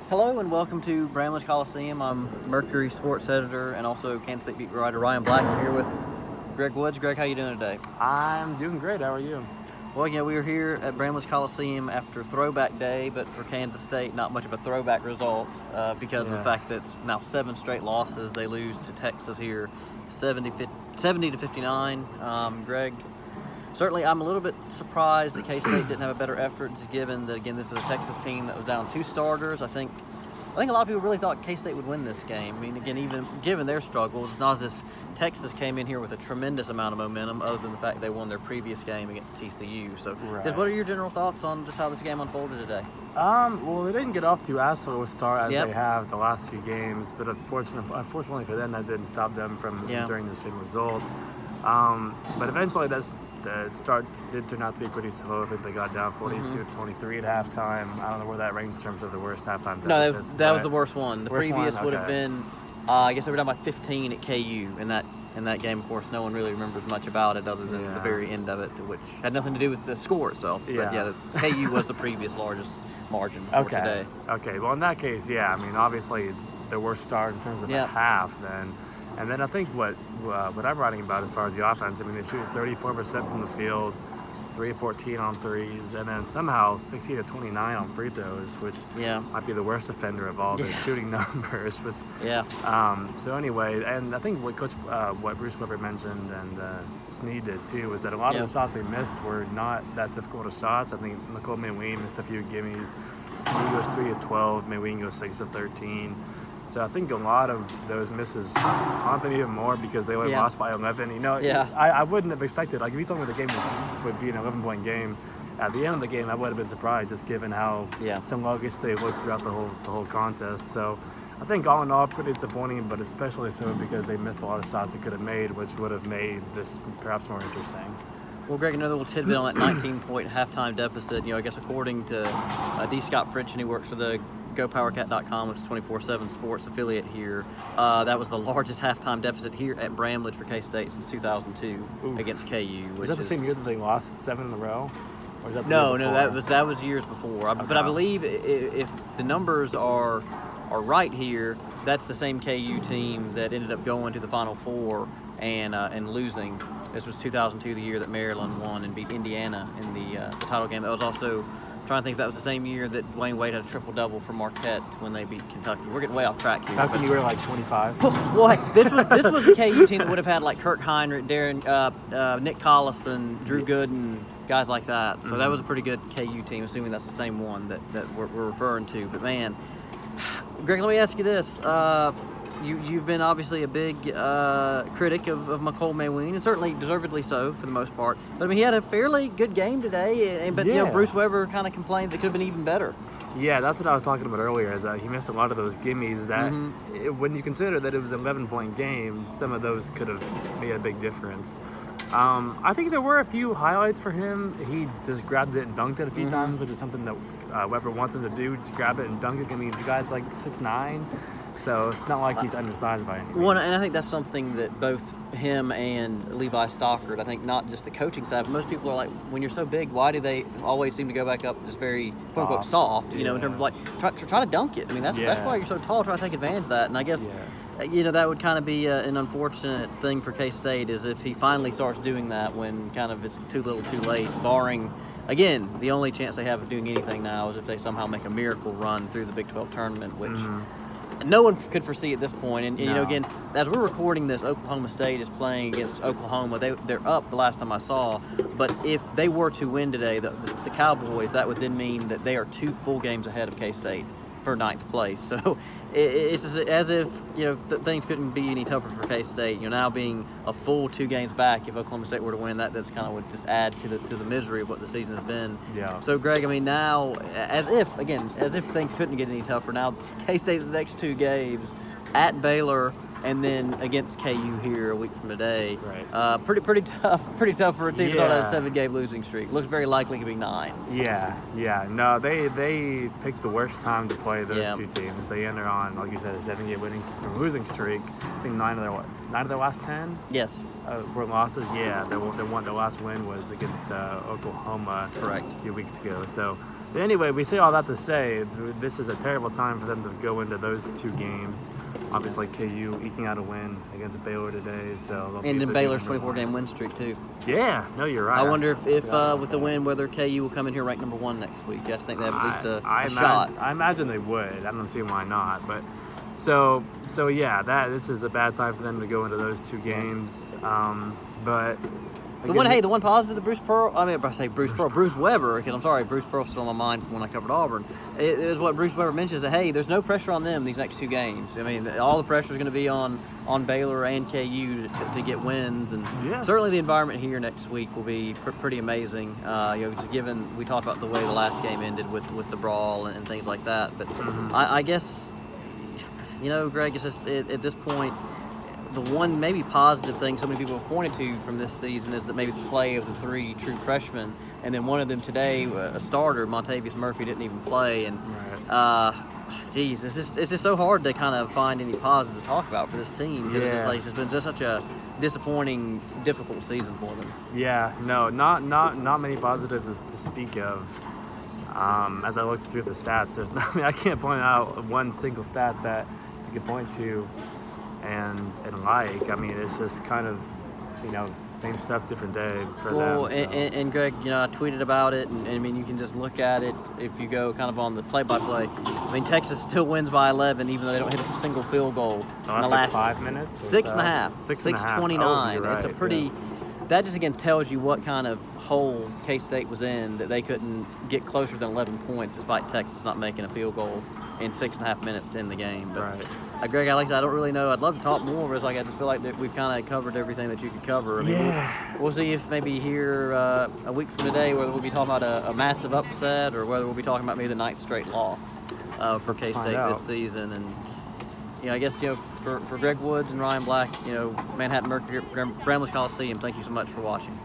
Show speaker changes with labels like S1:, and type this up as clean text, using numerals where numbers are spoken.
S1: Hello and welcome to Bramlage Coliseum. I'm Mercury sports editor and also Kansas State beat writer Ryan Black. I'm here with Greg Woods. Greg, how you doing today?
S2: I'm doing great. How are you?
S1: Well, we are here at Bramlage Coliseum after Throwback Day, but for Kansas State, not much of a throwback result because of the fact that it's now 7 straight losses. They lose to Texas here 70 to 59. Greg, certainly I'm a little bit surprised that K-State didn't have a better effort, given that, again, this is a Texas team that was down 2 starters. I think a lot of people really thought K-State would win this game. I mean, again, even given their struggles, it's not as if Texas came in here with a tremendous amount of momentum other than the fact they won their previous game against TCU. So, just what are your general thoughts on just how this game unfolded today?
S2: Well, they didn't get off to as slow a start as they have the last few games, but unfortunately for them, that didn't stop them from enduring the same result. But eventually, the start did turn out to be pretty slow. I think they got down 42-23 at halftime. I don't know where that ranks in terms of the worst halftime deficits.
S1: No, that was the worst one. The previous would have been, I guess they were down by 15 at KU in that game. Of course, no one really remembers much about it other than the very end of it, which had nothing to do with the score itself. But KU was the previous largest margin before today.
S2: Okay, well, in that case, I mean, obviously, the worst start in terms of a half then. And then I think what I'm writing about as far as the offense, I mean, they shoot 34% from the field, 3 of 14 on threes, and then somehow 16 of 29 on free throws, which might be the worst offender of all the shooting numbers. Which, so anyway, and I think what Bruce Weber mentioned and Snead did too was that a lot of the shots they missed were not that difficult of shots. I think Nicole Mayween missed a few gimmies. Snead goes 3 of 12, Mayween goes 6 of 13. So I think a lot of those misses haunt them even more because they only lost by 11. I wouldn't have expected, like if you told me the game would be an 11-point game, at the end of the game I would have been surprised just given how sluggish they looked throughout the whole contest. So I think all in all pretty disappointing, but especially so because they missed a lot of shots they could have made, which would have made this perhaps more interesting.
S1: Well, Greg, another little tidbit on that 19-point halftime deficit. I guess according to D. Scott Fritch, and he works for the GoPowerCat.com, which is 24/7 sports affiliate here. That was the largest halftime deficit here at Bramlage for K-State since 2002 against KU.
S2: Was that the same year that they lost 7 in a row? Or was that
S1: no, that was years before. But I believe if the numbers are right here, that's the same KU team that ended up going to the Final Four and losing. This was 2002, the year that Maryland won and beat Indiana in the title game. That was also, trying to think if that was the same year that Dwayne Wade had a triple-double for Marquette when they beat Kentucky. We're getting way off track here.
S2: How can you were like 25?
S1: Well, this was the KU team that would have had like Kirk Heinrich, Nick Collison, Drew Gooden, guys like that. So that was a pretty good KU team, assuming that's the same one that we're referring to. But man, Greg, let me ask you this. You've been obviously a big critic of Nicole Mayween, and certainly deservedly so for the most part. But I mean, he had a fairly good game today. But Bruce Weber kind of complained that it could have been even better. Yeah,
S2: that's what I was talking about earlier. Is that he missed a lot of those gimmies. That when you consider that it was an 11-point game, some of those could have made a big difference. I think there were a few highlights for him. He just grabbed it and dunked it a few times, which is something that Weber wants him to do. Just grab it and dunk it. I mean, the guy's like 6'9". So it's not like he's undersized by any means.
S1: Well, and I think that's something that both him and Levi Stockard, I think not just the coaching side, but most people are like, when you're so big, why do they always seem to go back up just very, quote-unquote, soft, in terms of like, try to dunk it. I mean, that's why you're so tall, try to take advantage of that. And I guess, that would kind of be an unfortunate thing for K-State is if he finally starts doing that when kind of it's too little too late, barring, again, the only chance they have of doing anything now is if they somehow make a miracle run through the Big 12 tournament, which no one could foresee at this point. And again, as we're recording this, Oklahoma State is playing against Oklahoma. They're up the last time I saw. But if they were to win today, the Cowboys, that would then mean that they are 2 full games ahead of K-State for 9th place. So it's as if things couldn't be any tougher for K-State. Now being a full 2 games back, if Oklahoma State were to win, that's kind of would just add to the misery of what the season has been.
S2: Yeah.
S1: So Greg, I mean, now as if things couldn't get any tougher, now K-State's next 2 games at Baylor and then against KU here a week from today.
S2: Right.
S1: Pretty tough for a team that's on a 7-game losing streak. Looks very likely to be 9.
S2: Yeah. No, they picked the worst time to play those 2 teams. They enter on, like you said, a 7-game losing streak. I think 9 of their last 10.
S1: Yes.
S2: Were losses. Yeah, the last win was against Oklahoma.
S1: Correct.
S2: A few weeks ago. So But anyway, we say all that to say this is a terrible time for them to go into those 2 games. Obviously, KU eking out a win against Baylor today, so
S1: and then Baylor's 24-game win streak too.
S2: Yeah, no, you're right.
S1: I wonder if with the win, whether KU will come in here ranked number 1 next week. I think they have at least a shot.
S2: I imagine they would. I don't see why not. But so yeah, this is a bad time for them to go into those 2 games. But
S1: again, the one positive, Bruce Weber, because I'm sorry, Bruce Pearl's still on my mind from when I covered Auburn. It is what Bruce Weber mentions, that, hey, there's no pressure on them these next 2 games. I mean, all the pressure is going to be on Baylor and KU to get wins. And certainly the environment here next week will be pretty amazing. Just given, we talked about the way the last game ended with the brawl and things like that. But I guess, Greg, it's just at this point, the one maybe positive thing so many people have pointed to from this season is that maybe the play of the 3 true freshmen, and then one of them today, a starter, Montavious Murphy, didn't even play. And it's just so hard to kind of find any positive to talk about for this team. It's been just such a disappointing, difficult season for them. Yeah,
S2: no, not many positives to speak of. As I look through the stats, there's I can't point out one single stat that you could point to. And I mean, it's just kind of, same stuff, different day for them. So.
S1: And Greg, I tweeted about it, and I mean, you can just look at it if you go kind of on the play-by-play. I mean, Texas still wins by 11, even though they don't hit a single field goal in the last
S2: 5 minutes.
S1: 6.5. 6:29.
S2: Oh, right.
S1: It's a pretty. That just again tells you what kind of hole K-State was in, that they couldn't get closer than 11 points despite Texas not making a field goal in 6.5 minutes to end the game. But Greg, I don't really know. I'd love to talk more, but I just feel like that we've kind of covered everything that you could cover. I mean, we'll see if maybe here a week from today, whether we'll be talking about a massive upset or whether we'll be talking about maybe the 9th straight loss for K-State this season. And I guess for Greg Woods and Ryan Black, Manhattan Mercury, Bramlage Coliseum, thank you so much for watching.